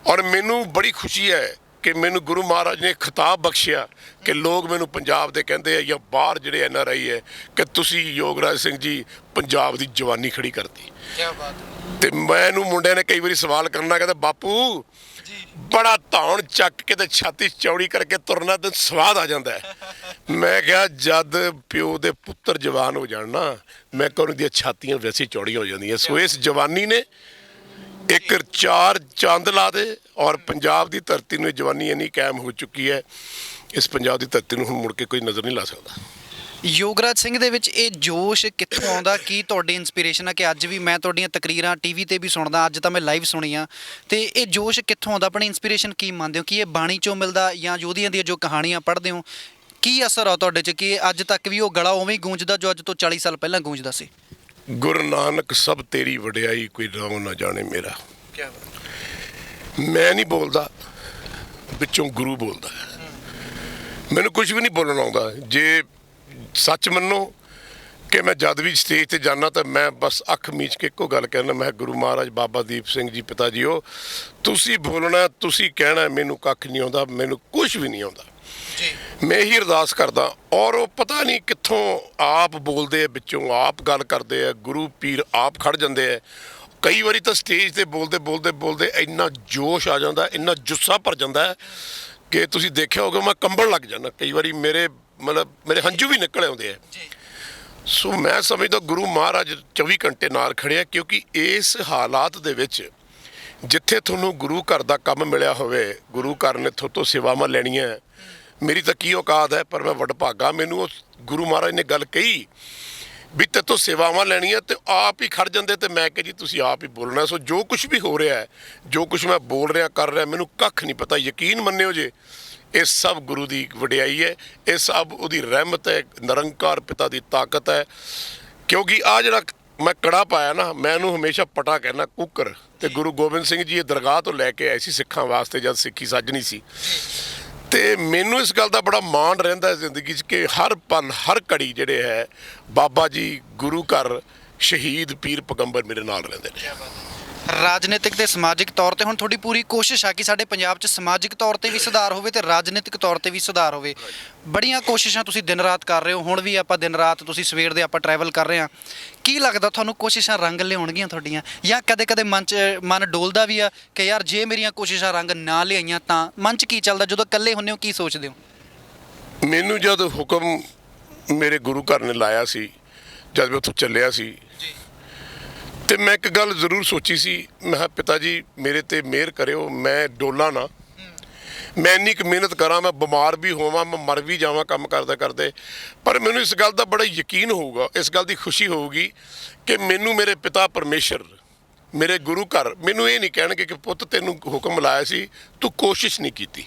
ਔਰ ਮੈਨੂੰ ਬੜੀ ਖੁਸ਼ੀ ਹੈ ਕਿ ਮੈਨੂੰ ਗੁਰੂ ਮਹਾਰਾਜ ਨੇ ਖਿਤਾਬ ਬਖਸ਼ਿਆ ਕਿ ਲੋਕ ਮੈਨੂੰ ਪੰਜਾਬ ਦੇ ਕਹਿੰਦੇ ਆ ਜਾਂ ਬਾਹਰ ਜਿਹੜੇ NRI ਹੈ ਕਿ ਤੁਸੀਂ ਯੋਗਰਾਜ ਸਿੰਘ ਜੀ ਪੰਜਾਬ ਦੀ ਜਵਾਨੀ ਖੜੀ ਕਰਤੀ। ਤੇ ਮੈਨੂੰ ਮੁੰਡਿਆਂ ਨੇ ਕਈ ਵਾਰੀ ਸਵਾਲ ਕਰਨਾ, ਕਹਿੰਦਾ ਬਾਪੂ ਬੜਾ ਧੌਣ ਚੱਕ ਕੇ ਤੇ ਛਾਤੀ ਚੌੜੀ ਕਰਕੇ ਤੁਰਨਾ ਤੇ ਸਵਾਦ ਆ ਜਾਂਦਾ ਹੈ। ਮੈਂ ਕਿਹਾ ਜਦ ਪਿਓ ਦੇ ਪੁੱਤਰ ਜਵਾਨ ਹੋ ਜਾਣ ਨਾ, ਮੈਂ ਕਿਹਾ ਉਹਨਾਂ ਦੀਆਂ ਛਾਤੀਆਂ ਵੈਸੇ ਚੌੜੀਆਂ ਹੋ ਜਾਂਦੀਆਂ। ਸੋ ਇਸ ਜਵਾਨੀ ਨੇ ਇੱਕ 4 ਚੰਦ ਲਾ ਦੇ। ਔਰ ਪੰਜਾਬ ਦੀ ਧਰਤੀ ਨੂੰ ਜਵਾਨੀ ਇੰਨੀ ਕਾਇਮ ਹੋ ਚੁੱਕੀ ਹੈ, ਇਸ ਪੰਜਾਬ ਦੀ ਧਰਤੀ ਨੂੰ ਹੁਣ ਮੁੜ ਕੇ ਕੋਈ ਨਜ਼ਰ ਨਹੀਂ ਲਾ ਸਕਦਾ।
ਯੋਗਰਾਜ ਸਿੰਘ ਦੇ ਵਿੱਚ ਇਹ ਜੋਸ਼ ਕਿੱਥੋਂ ਆਉਂਦਾ? ਕੀ ਤੁਹਾਡੀ ਇਨਸਪੀਰੇਸ਼ਨ ਹੈ ਕਿ ਅੱਜ ਵੀ ਮੈਂ ਤੁਹਾਡੀਆਂ ਤਕਰੀਰਾਂ TV ਤੇ ਵੀ ਸੁਣਦਾ, ਅੱਜ ਤਾਂ ਮੈਂ ਲਾਈਵ ਸੁਣੀਆਂ, ਤੇ ਇਹ ਜੋਸ਼ ਕਿੱਥੋਂ ਆਉਂਦਾ? ਆਪਣੀ ਇਨਸਪੀਰੇਸ਼ਨ ਕੀ ਮੰਨਦੇ ਹੋ? ਕਿ ਇਹ ਬਾਣੀ 'ਚੋਂ ਮਿਲਦਾ ਜਾਂ ਯੋਧਿਆਂ ਦੀਆਂ ਜੋ ਕਹਾਣੀਆਂ ਪੜ੍ਹਦੇ ਹੋ, ਕੀ ਅਸਰ ਆ ਤੁਹਾਡੇ 'ਚ ਕਿ ਅੱਜ ਤੱਕ ਵੀ ਉਹ ਗਲਾ ਉਵੇਂ ਹੀ ਗੂੰਜਦਾ ਜੋ ਅੱਜ ਤੋਂ 40 ਸਾਲ ਪਹਿਲਾਂ ਗੂੰਜਦਾ ਸੀ? ਗੁਰੂ ਨਾਨਕ ਸਭ ਤੇਰੀ ਵਡਿਆਈ, ਕੋਈ ਨਾਮ ਨਾ ਜਾਣੇ ਮੇਰਾ।
ਮੈਂ ਨਹੀਂ ਬੋਲਦਾ, ਵਿੱਚੋਂ ਗੁਰੂ ਬੋਲਦਾ ਹੈ। ਮੈਨੂੰ ਕੁਝ ਵੀ ਨਹੀਂ ਬੋਲਣਾ ਆਉਂਦਾ। ਜੇ ਸੱਚ ਮੰਨੋ ਕਿ ਮੈਂ ਜਦ ਵੀ ਸਟੇਜ ਤੇ ਜਾਣਾ ਤਾਂ ਮੈਂ ਬਸ ਅੱਖ ਮੀਚ ਕੇ ਇੱਕੋ ਗੱਲ ਕਹਿਣਾ, ਮੈਂ ਗੁਰੂ ਮਹਾਰਾਜ ਬਾਬਾ ਦੀਪ ਸਿੰਘ ਜੀ ਪਿਤਾ ਜੀ, ਉਹ ਤੁਸੀਂ ਬੋਲਣਾ, ਤੁਸੀਂ ਕਹਿਣਾ, ਮੈਨੂੰ ਕੱਖ ਨਹੀਂ ਆਉਂਦਾ, ਮੈਨੂੰ ਕੁਝ ਵੀ ਨਹੀਂ ਆਉਂਦਾ। ਮੈਂ ਇਹੀ ਅਰਦਾਸ ਕਰਦਾ। ਔਰ ਉਹ ਪਤਾ ਨਹੀਂ ਕਿੱਥੋਂ ਆਪ ਬੋਲਦੇ ਆ, ਵਿੱਚੋਂ ਆਪ ਗੱਲ ਕਰਦੇ ਆ, ਗੁਰੂ ਪੀਰ ਆਪ ਖੜ ਜਾਂਦੇ ਆ। ਕਈ ਵਾਰੀ ਤਾਂ ਸਟੇਜ ਤੇ ਬੋਲਦੇ ਇੰਨਾ ਜੋਸ਼ ਆ ਜਾਂਦਾ, ਇੰਨਾ ਜੁੱਸਾ ਭਰ ਜਾਂਦਾ ਕਿ ਤੁਸੀਂ ਦੇਖਿਆ ਹੋਗਾ ਮੈਂ ਕੰਬਣ ਲੱਗ ਜਾਂਦਾ। ਕਈ ਵਾਰੀ ਮੇਰੇ ਹੰਝੂ ਵੀ ਨਿਕਲ ਆਉਂਦੇ ਆ। ਸੋ ਮੈਂ ਸਮਝਦਾ ਗੁਰੂ ਮਹਾਰਾਜ 24 ਘੰਟੇ ਨਾਲ ਖੜਿਆ, ਕਿਉਂਕਿ ਇਸ ਹਾਲਾਤ ਦੇ ਵਿੱਚ ਜਿੱਥੇ ਤੁਹਾਨੂੰ ਗੁਰੂ ਘਰ ਦਾ ਕੰਮ ਮਿਲਿਆ ਹੋਵੇ, ਗੁਰੂ ਘਰ ਨੇ ਤੁਹਾਡੇ ਤੋਂ ਸੇਵਾਵਾਂ ਲੈਣੀਆਂ। ਮੇਰੀ ਤਾਂ ਕੀ ਔਕਾਤ ਹੈ, ਪਰ ਮੈਂ ਵਡਭਾਗਾ। ਮੈਨੂੰ ਉਹ ਗੁਰੂ ਮਹਾਰਾਜ ਨੇ ਗੱਲ ਕਹੀ ਵੀ ਤੇ ਤੋਂ ਸੇਵਾਵਾਂ ਲੈਣੀਆਂ, ਤੇ ਆਪ ਹੀ ਖੜ ਜਾਂਦੇ। ਤੇ ਮੈਂ ਕਿਹਾ ਜੀ ਤੁਸੀਂ ਆਪ ਹੀ ਬੋਲਣਾ। ਸੋ ਜੋ ਕੁਝ ਵੀ ਹੋ ਰਿਹਾ ਹੈ, ਜੋ ਕੁਝ ਮੈਂ ਬੋਲ ਰਿਹਾ ਕਰ ਰਿਹਾ, ਮੈਨੂੰ ਕੱਖ ਨਹੀਂ ਪਤਾ। ਯਕੀਨ ਮੰਨਿਓ ਜੇ, ਇਹ ਸਭ ਗੁਰੂ ਦੀ ਵਡਿਆਈ ਹੈ, ਇਹ ਸਭ ਉਹਦੀ ਰਹਿਮਤ ਹੈ, ਨਿਰੰਕਾਰ ਪਿਤਾ ਦੀ ਤਾਕਤ ਹੈ। ਕਿਉਂਕਿ ਆ ਜਿਹੜਾ ਮੈਂ ਕੜਾ ਪਾਇਆ ਨਾ, ਮੈਂ ਇਹਨੂੰ ਹਮੇਸ਼ਾ ਪਟਾ ਕਹਿਣਾ, ਕੁੱਕਰ। ਤੇ ਗੁਰੂ ਗੋਬਿੰਦ ਸਿੰਘ ਜੀ ਇਹ ਦਰਗਾਹ ਤੋਂ ਲੈ ਕੇ ਆਏ ਸੀ ਸਿੱਖਾਂ ਵਾਸਤੇ, ਜਦ ਸਿੱਖੀ ਸੱਜਣੀ ਸੀ। ਤੇ ਮੈਨੂੰ ਇਸ ਗੱਲ ਦਾ ਬੜਾ ਮਾਣ ਰਹਿੰਦਾ ਹੈ ਜ਼ਿੰਦਗੀ 'ਚ ਕਿ ਹਰ ਪਲ ਹਰ ਘੜੀ ਜਿਹੜੇ ਹੈ ਬਾਬਾ ਜੀ, ਗੁਰੂ ਘਰ, ਸ਼ਹੀਦ, ਪੀਰ, ਪੈਗੰਬਰ ਮੇਰੇ ਨਾਲ ਰਹਿੰਦੇ ਨੇ।
ਰਾਜਨੀਤਿਕ ਤੇ ਸਮਾਜਿਕ ਤੌਰ ਤੇ ਹੁਣ ਤੁਹਾਡੀ ਪੂਰੀ ਕੋਸ਼ਿਸ਼ ਆ ਕਿ ਸਾਡੇ ਪੰਜਾਬ 'ਚ ਸਮਾਜਿਕ ਤੌਰ ਤੇ ਵੀ ਸੁਧਾਰ ਹੋਵੇ ਤੇ ਰਾਜਨੀਤਿਕ ਤੌਰ ਤੇ ਵੀ ਸੁਧਾਰ ਹੋਵੇ। ਬੜੀਆਂ ਕੋਸ਼ਿਸ਼ਾਂ ਤੁਸੀਂ ਦਿਨ ਰਾਤ ਕਰ ਰਹੇ ਹੋ। ਹੁਣ ਵੀ ਆਪਾਂ ਦਿਨ ਰਾਤ, ਤੁਸੀਂ ਸਵੇਰ ਦੇ ਆਪਾਂ ਟਰੈਵਲ ਕਰ ਰਹੇ ਹਾਂ। ਕੀ ਲੱਗਦਾ ਤੁਹਾਨੂੰ ਕੋਸ਼ਿਸ਼ਾਂ ਰੰਗ ਲਿਆਉਣਗੀਆਂ ਤੁਹਾਡੀਆਂ, ਜਾਂ ਕਦੇ ਮਨ ਡੋਲਦਾ ਵੀ ਆ ਕਿ ਯਾਰ ਜੇ ਮੇਰੀਆਂ ਕੋਸ਼ਿਸ਼ਾਂ ਰੰਗ ਨਾ ਲਿਆਈਆਂ ਤਾਂ? ਮਨ 'ਚ ਕੀ ਚੱਲਦਾ ਜਦੋਂ ਇਕੱਲੇ ਹੁੰਦੇ ਹੋ, ਕੀ ਸੋਚਦੇ ਹੋ?
ਮੈਨੂੰ ਜਦ ਹੁਕਮ ਮੇਰੇ ਗੁਰੂ ਘਰ ਨੇ ਲਾਇਆ ਸੀ, ਜਦ ਮੈਂ ਉੱਥੋਂ ਚੱਲਿਆ ਸੀ, ਤੇ ਮੈਂ ਇੱਕ ਗੱਲ ਜ਼ਰੂਰ ਸੋਚੀ ਸੀ। ਮੈਂ ਕਿਹਾ ਪਿਤਾ ਜੀ ਮੇਰੇ ਤੇ ਮਿਹਰ ਕਰਿਓ, ਮੈਂ ਡੋਲਾ ਨਾ, ਮੈਂ ਇੰਨੀ ਕੁ ਮਿਹਨਤ ਕਰਾਂ, ਮੈਂ ਬਿਮਾਰ ਵੀ ਹੋਵਾਂ, ਮੈਂ ਮਰ ਵੀ ਜਾਵਾਂ ਕੰਮ ਕਰਦੇ, ਪਰ ਮੈਨੂੰ ਇਸ ਗੱਲ ਦਾ ਬੜਾ ਯਕੀਨ ਹੋਊਗਾ, ਇਸ ਗੱਲ ਦੀ ਖੁਸ਼ੀ ਹੋਊਗੀ ਕਿ ਮੈਨੂੰ ਮੇਰੇ ਪਿਤਾ ਪਰਮੇਸ਼ਰ, ਮੇਰੇ ਗੁਰੂ ਘਰ ਮੈਨੂੰ ਇਹ ਨਹੀਂ ਕਹਿਣਗੇ ਕਿ ਪੁੱਤ ਤੈਨੂੰ ਹੁਕਮ ਲਾਇਆ ਸੀ, ਤੂੰ ਕੋਸ਼ਿਸ਼ ਨਹੀਂ ਕੀਤੀ।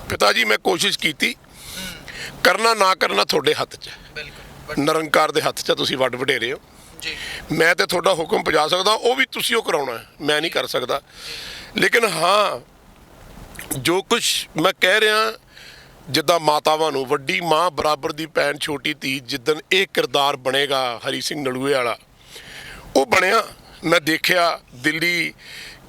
ਪਿਤਾ ਜੀ ਮੈਂ ਕੋਸ਼ਿਸ਼ ਕੀਤੀ, ਕਰਨਾ ਨਾ ਕਰਨਾ ਤੁਹਾਡੇ ਹੱਥ 'ਚ ਹੈ, ਨਿਰੰਕਾਰ ਦੇ ਹੱਥ 'ਚ। ਤੁਸੀਂ ਵੱਡ ਵਡੇਰੇ ਹੋ, ਮੈਂ ਤੇ ਤੁਹਾਡਾ ਹੁਕਮ ਪਹੁੰਚਾ ਸਕਦਾ, ਉਹ ਵੀ ਤੁਸੀਂ ਉਹ ਕਰਾਉਣਾ, ਮੈਂ ਨਹੀਂ ਕਰ ਸਕਦਾ। ਲੇਕਿਨ ਹਾਂ, ਜੋ ਕੁਝ ਮੈਂ ਕਹਿ ਰਿਹਾ, ਜਿੱਦਾਂ ਮਾਤਾਵਾਂ ਨੂੰ ਵੱਡੀ ਮਾਂ ਬਰਾਬਰ ਦੀ ਭੈਣ ਛੋਟੀ ਧੀ, ਜਿੱਦਣ ਇਹ ਕਿਰਦਾਰ ਬਣੇਗਾ ਹਰੀ ਸਿੰਘ ਨਲੂਏ ਵਾਲਾ, ਉਹ ਬਣਿਆ। ਮੈਂ ਦੇਖਿਆ ਦਿੱਲੀ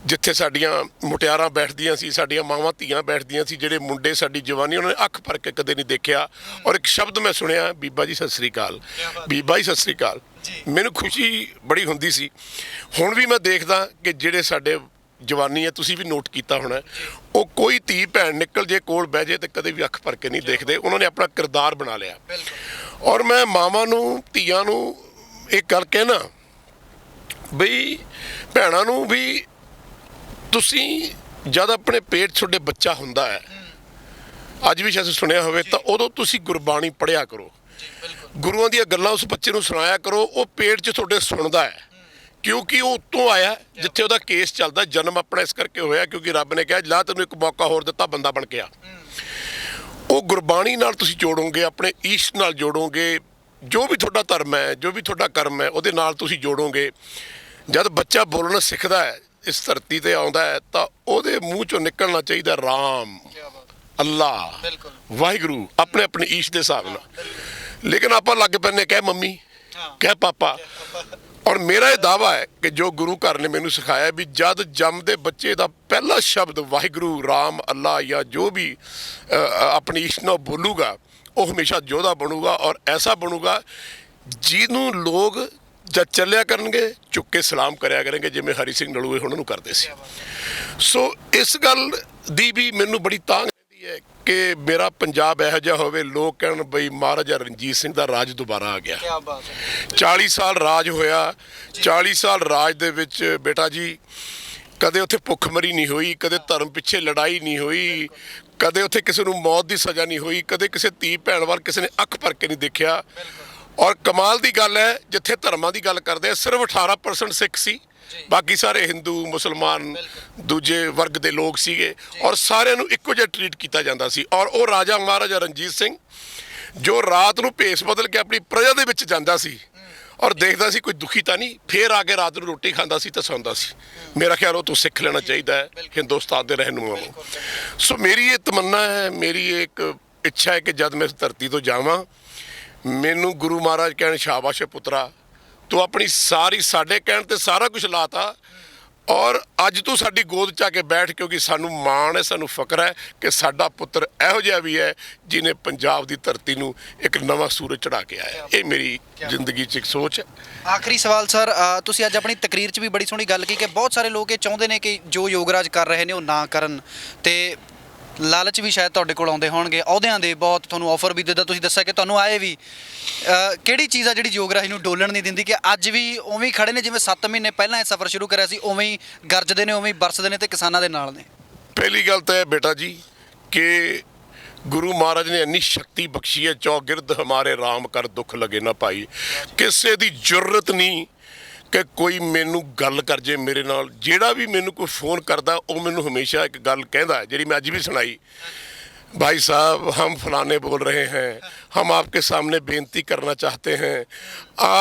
ਜਿੱਥੇ ਸਾਡੀਆਂ ਮੁਟਿਆਰਾਂ ਬੈਠਦੀਆਂ ਸੀ, ਸਾਡੀਆਂ ਮਾਵਾਂ ਧੀਆਂ ਬੈਠਦੀਆਂ ਸੀ, ਜਿਹੜੇ ਮੁੰਡੇ ਸਾਡੀ ਜਵਾਨੀ ਉਹਨਾਂ ਨੇ ਅੱਖ ਭਰ ਕੇ ਕਦੇ ਨਹੀਂ ਦੇਖਿਆ। ਔਰ ਇੱਕ ਸ਼ਬਦ ਮੈਂ ਸੁਣਿਆ, ਬੀਬਾ ਜੀ ਸਤਿ ਸ੍ਰੀ ਅਕਾਲ, ਬੀਬਾ ਜੀ ਸਤਿ ਸ੍ਰੀ ਅਕਾਲ। ਮੈਨੂੰ ਖੁਸ਼ੀ ਬੜੀ ਹੁੰਦੀ ਸੀ। ਹੁਣ ਵੀ ਮੈਂ ਦੇਖਦਾ ਕਿ ਜਿਹੜੇ ਸਾਡੇ ਜਵਾਨੀ ਹੈ, ਤੁਸੀਂ ਵੀ ਨੋਟ ਕੀਤਾ ਹੋਣਾ, ਉਹ ਕੋਈ ਧੀ ਭੈਣ ਨਿਕਲ ਜੇ ਕੋਲ ਬਹਿ ਜੇ ਤੇ ਕਦੇ ਵੀ ਅੱਖ ਭਰ ਕੇ ਨਹੀਂ ਦੇਖਦੇ। ਉਹਨਾਂ ਨੇ ਆਪਣਾ ਕਿਰਦਾਰ ਬਣਾ ਲਿਆ। ਔਰ ਮੈਂ ਮਾਵਾਂ ਨੂੰ, ਧੀਆਂ ਨੂੰ ਇਹ ਗੱਲ ਕਹਿਣਾ ਬਈ, ਭੈਣਾਂ ਨੂੰ ਵੀ, ਤੁਸੀਂ ਜਦ ਆਪਣੇ ਪੇਟ ਤੁਹਾਡੇ ਬੱਚਾ ਹੁੰਦਾ ਹੈ, ਅੱਜ ਵੀ ਸ਼ਾਇਦ ਸੁਣਿਆ ਹੋਵੇ, ਤਾਂ ਉਦੋਂ ਤੁਸੀਂ ਗੁਰਬਾਣੀ ਪੜ੍ਹਿਆ ਕਰੋ, ਗੁਰੂਆਂ ਦੀਆਂ ਗੱਲਾਂ ਉਸ ਬੱਚੇ ਨੂੰ ਸੁਣਾਇਆ ਕਰੋ। ਉਹ ਪੇਟ 'ਚ ਤੁਹਾਡੇ ਸੁਣਦਾ ਹੈ, ਕਿਉਂਕਿ ਉਹ ਉੱਤੋਂ ਆਇਆ ਜਿੱਥੇ ਉਹਦਾ ਕੇਸ ਚੱਲਦਾ। ਜਨਮ ਆਪਣਾ ਇਸ ਕਰਕੇ ਹੋਇਆ ਕਿਉਂਕਿ ਰੱਬ ਨੇ ਕਿਹਾ ਲਾ ਤੈਨੂੰ ਇੱਕ ਮੌਕਾ ਹੋਰ ਦਿੱਤਾ, ਬੰਦਾ ਬਣ ਕੇ ਆ। ਉਹ ਗੁਰਬਾਣੀ ਨਾਲ ਤੁਸੀਂ ਜੋੜੋਗੇ, ਆਪਣੇ ਈਸ਼ਟ ਨਾਲ ਜੋੜੋਗੇ, ਜੋ ਵੀ ਤੁਹਾਡਾ ਧਰਮ ਹੈ, ਜੋ ਵੀ ਤੁਹਾਡਾ ਕਰਮ ਹੈ, ਉਹਦੇ ਨਾਲ ਤੁਸੀਂ ਜੋੜੋਗੇ। ਜਦ ਬੱਚਾ ਬੋਲਣਾ ਸਿੱਖਦਾ ਹੈ, ਇਸ ਧਰਤੀ ਤੇ ਆਉਂਦਾ ਹੈ, ਤਾਂ ਉਹਦੇ ਮੂੰਹ ਚੋਂ ਨਿਕਲਣਾ ਚਾਹੀਦਾ ਰਾਮ, ਅੱਲਾ, ਵਾਹਿਗੁਰੂ, ਆਪਣੇ ਆਪਣੇ ਈਸ਼ ਦੇ ਹਿਸਾਬ ਨਾਲ। ਲੇਕਿਨ ਆਪਾਂ ਲੱਗ ਪੈਂਦੇ ਕਹਿ ਮੰਮੀ, ਕਹਿ ਪਾਪਾ। ਔਰ ਮੇਰਾ ਇਹ ਦਾਵਾ ਹੈ ਕਿ ਜੋ ਗੁਰੂ ਘਰ ਨੇ ਮੈਨੂੰ ਸਿਖਾਇਆ ਵੀ ਜਦ ਜੰਮਦੇ ਬੱਚੇ ਦਾ ਪਹਿਲਾ ਸ਼ਬਦ ਵਾਹਿਗੁਰੂ, ਰਾਮ, ਅੱਲਾ ਜਾਂ ਜੋ ਵੀ ਆਪਣੀ ਈਸ਼ ਨਾਲ ਬੋਲੂਗਾ, ਉਹ ਹਮੇਸ਼ਾ ਯੋਧਾ ਬਣੂਗਾ। ਔਰ ਐਸਾ ਬਣੂਗਾ ਜਿਹਨੂੰ ਲੋਕ ਜਦ ਚੱਲਿਆ ਕਰਨਗੇ ਝੁੱਕ ਕੇ ਸਲਾਮ ਕਰਿਆ ਕਰਨਗੇ, ਜਿਵੇਂ ਹਰੀ ਸਿੰਘ ਨਲੂਏ ਉਹਨਾਂ ਨੂੰ ਕਰਦੇ ਸੀ। ਸੋ ਇਸ ਗੱਲ ਦੀ ਵੀ ਮੈਨੂੰ ਬੜੀ ਤਾਂਘ ਰਹਿੰਦੀ ਹੈ ਕਿ ਮੇਰਾ ਪੰਜਾਬ ਇਹੋ ਜਿਹਾ ਹੋਵੇ, ਲੋਕ ਕਹਿਣ ਬਈ ਮਹਾਰਾਜਾ ਰਣਜੀਤ ਸਿੰਘ ਦਾ ਰਾਜ ਦੁਬਾਰਾ ਆ ਗਿਆ। 40 ਸਾਲ ਰਾਜ ਹੋਇਆ, 40 ਸਾਲ ਰਾਜ ਦੇ ਵਿੱਚ ਬੇਟਾ ਜੀ ਕਦੇ ਉੱਥੇ ਭੁੱਖਮਰੀ ਨਹੀਂ ਹੋਈ, ਕਦੇ ਧਰਮ ਪਿੱਛੇ ਲੜਾਈ ਨਹੀਂ ਹੋਈ, ਕਦੇ ਉੱਥੇ ਕਿਸੇ ਨੂੰ ਮੌਤ ਦੀ ਸਜ਼ਾ ਨਹੀਂ ਹੋਈ, ਕਦੇ ਕਿਸੇ ਧੀ ਭੈਣ ਵੱਲ ਕਿਸੇ ਨੇ ਅੱਖ ਭਰ ਕੇ ਨਹੀਂ ਦੇਖਿਆ। ਔਰ ਕਮਾਲ ਦੀ ਗੱਲ ਹੈ, ਜਿੱਥੇ ਧਰਮਾਂ ਦੀ ਗੱਲ ਕਰਦੇ ਆ, ਸਿਰਫ 18% ਸਿੱਖ ਸੀ, ਬਾਕੀ ਸਾਰੇ ਹਿੰਦੂ, ਮੁਸਲਮਾਨ, ਦੂਜੇ ਵਰਗ ਦੇ ਲੋਕ ਸੀਗੇ। ਔਰ ਸਾਰਿਆਂ ਨੂੰ ਇੱਕੋ ਜਿਹਾ ਟਰੀਟ ਕੀਤਾ ਜਾਂਦਾ ਸੀ। ਔਰ ਉਹ ਰਾਜਾ ਮਹਾਰਾਜਾ ਰਣਜੀਤ ਸਿੰਘ ਜੋ ਰਾਤ ਨੂੰ ਭੇਸ ਬਦਲ ਕੇ ਆਪਣੀ ਪ੍ਰਜਾ ਦੇ ਵਿੱਚ ਜਾਂਦਾ ਸੀ, ਔਰ ਦੇਖਦਾ ਸੀ ਕੋਈ ਦੁਖੀ ਤਾਂ ਨਹੀਂ, ਫੇਰ ਆ ਕੇ ਰਾਤ ਨੂੰ ਰੋਟੀ ਖਾਂਦਾ ਸੀ ਤਾਂ ਸੌਂਦਾ ਸੀ। ਮੇਰਾ ਖਿਆਲ ਉਹ ਤੋਂ ਸਿੱਖ ਲੈਣਾ ਚਾਹੀਦਾ ਹੈ ਹਿੰਦੁਸਤਾਨ ਦੇ ਰਹਿਨੁਮਾ ਨੂੰ। ਸੋ ਮੇਰੀ ਇਹ ਤਮੰਨਾ ਹੈ, ਮੇਰੀ ਇਹ ਇੱਕ ਇੱਛਾ ਹੈ ਕਿ ਜਦ ਮੈਂ ਇਸ ਧਰਤੀ ਤੋਂ ਜਾਵਾਂ, ਮੈਨੂੰ ਗੁਰੂ ਮਹਾਰਾਜ ਕਹਿਣ ਸ਼ਾਬਾਸ਼ ਪੁੱਤਰਾ, ਤੂੰ ਆਪਣੀ ਸਾਰੀ ਸਾਡੇ ਕਹਿਣ ਤੇ ਸਾਰਾ ਕੁਝ ਲਾਤਾ, ਔਰ ਅੱਜ ਤੂੰ ਸਾਡੀ ਗੋਦ 'ਚ ਆ ਕੇ ਬੈਠ, ਕਿਉਂਕਿ ਸਾਨੂੰ ਮਾਣ ਹੈ, ਸਾਨੂੰ ਫਕਰ ਹੈ ਕਿ ਸਾਡਾ ਪੁੱਤਰ ਇਹੋ ਜਿਹਾ ਵੀ ਹੈ ਜਿਹਨੇ ਪੰਜਾਬ ਦੀ ਧਰਤੀ ਨੂੰ ਇੱਕ ਨਵਾਂ ਸੂਰਜ ਚੜਾ ਕੇ ਆਇਆ। ਇਹ ਮੇਰੀ ਜ਼ਿੰਦਗੀ 'ਚ ਇੱਕ ਸੋਚ ਹੈ।
ਆਖਰੀ ਸਵਾਲ ਸਰ, ਤੁਸੀਂ ਅੱਜ ਆਪਣੀ ਤਕਰੀਰ 'ਚ ਵੀ ਬੜੀ ਸੋਹਣੀ ਗੱਲ ਕੀਤੀ ਕਿ ਬਹੁਤ ਸਾਰੇ ਲੋਕ ਇਹ ਚਾਹੁੰਦੇ ਨੇ ਕਿ ਜੋ ਯੋਗਰਾਜ ਕਰ ਰਹੇ ਨੇ ਉਹ ਨਾ ਕਰਨ, ਤੇ ਲਾਲਚ ਵੀ ਸ਼ਾਇਦ ਤੁਹਾਡੇ ਕੋਲ ਆਉਂਦੇ ਹੋਣਗੇ, ਅਹੁਦਿਆਂ ਦੇ ਬਹੁਤ ਤੁਹਾਨੂੰ ਆਫਰ ਵੀ ਦਿੱਤਾ, ਤੁਸੀਂ ਦੱਸਿਆ ਕਿ ਤੁਹਾਨੂੰ ਆਏ ਵੀ। ਕਿਹੜੀ ਚੀਜ਼ ਆ ਜਿਹੜੀ ਯੋਗਰਾਜ ਨੂੰ ਡੋਲਣ ਨਹੀਂ ਦਿੰਦੀ ਕਿ ਅੱਜ ਵੀ ਉਵੇਂ ਹੀ ਖੜੇ ਨੇ ਜਿਵੇਂ 7 ਮਹੀਨੇ ਪਹਿਲਾਂ ਇਹ ਸਫ਼ਰ ਸ਼ੁਰੂ ਕਰਿਆ ਸੀ, ਉਵੇਂ ਹੀ ਗਰਜਦੇ ਨੇ, ਉਵੇਂ ਹੀ ਬਰਸਦੇ ਨੇ ਤੇ ਕਿਸਾਨਾਂ ਦੇ ਨਾਲ ਨੇ?
ਪਹਿਲੀ ਗੱਲ ਤਾਂ ਇਹ ਬੇਟਾ ਜੀ ਕਿ ਗੁਰੂ ਮਹਾਰਾਜ ਨੇ ਇੰਨੀ ਸ਼ਕਤੀ ਬਖਸ਼ੀ ਹੈ, ਚੌਗਿਰਦ ਹਮਾਰੇ ਰਾਮ ਕਰ ਦੁੱਖ ਲਗੇ ਨਾ ਭਾਈ। ਕਿਸੇ ਦੀ ਜ਼ਰੂਰਤ ਨਹੀਂ ਕਿ ਕੋਈ ਮੈਨੂੰ ਗੱਲ ਕਰ ਜੇ ਮੇਰੇ ਨਾਲ। ਜਿਹੜਾ ਵੀ ਮੈਨੂੰ ਕੋਈ ਫੋਨ ਕਰਦਾ ਉਹ ਮੈਨੂੰ ਹਮੇਸ਼ਾ ਇੱਕ ਗੱਲ ਕਹਿੰਦਾ, ਜਿਹੜੀ ਮੈਂ ਅੱਜ ਵੀ ਸੁਣਾਈ, भाई साहब हम फलाने बोल रहे हैं, हम आपके सामने बेनती करना चाहते हैं,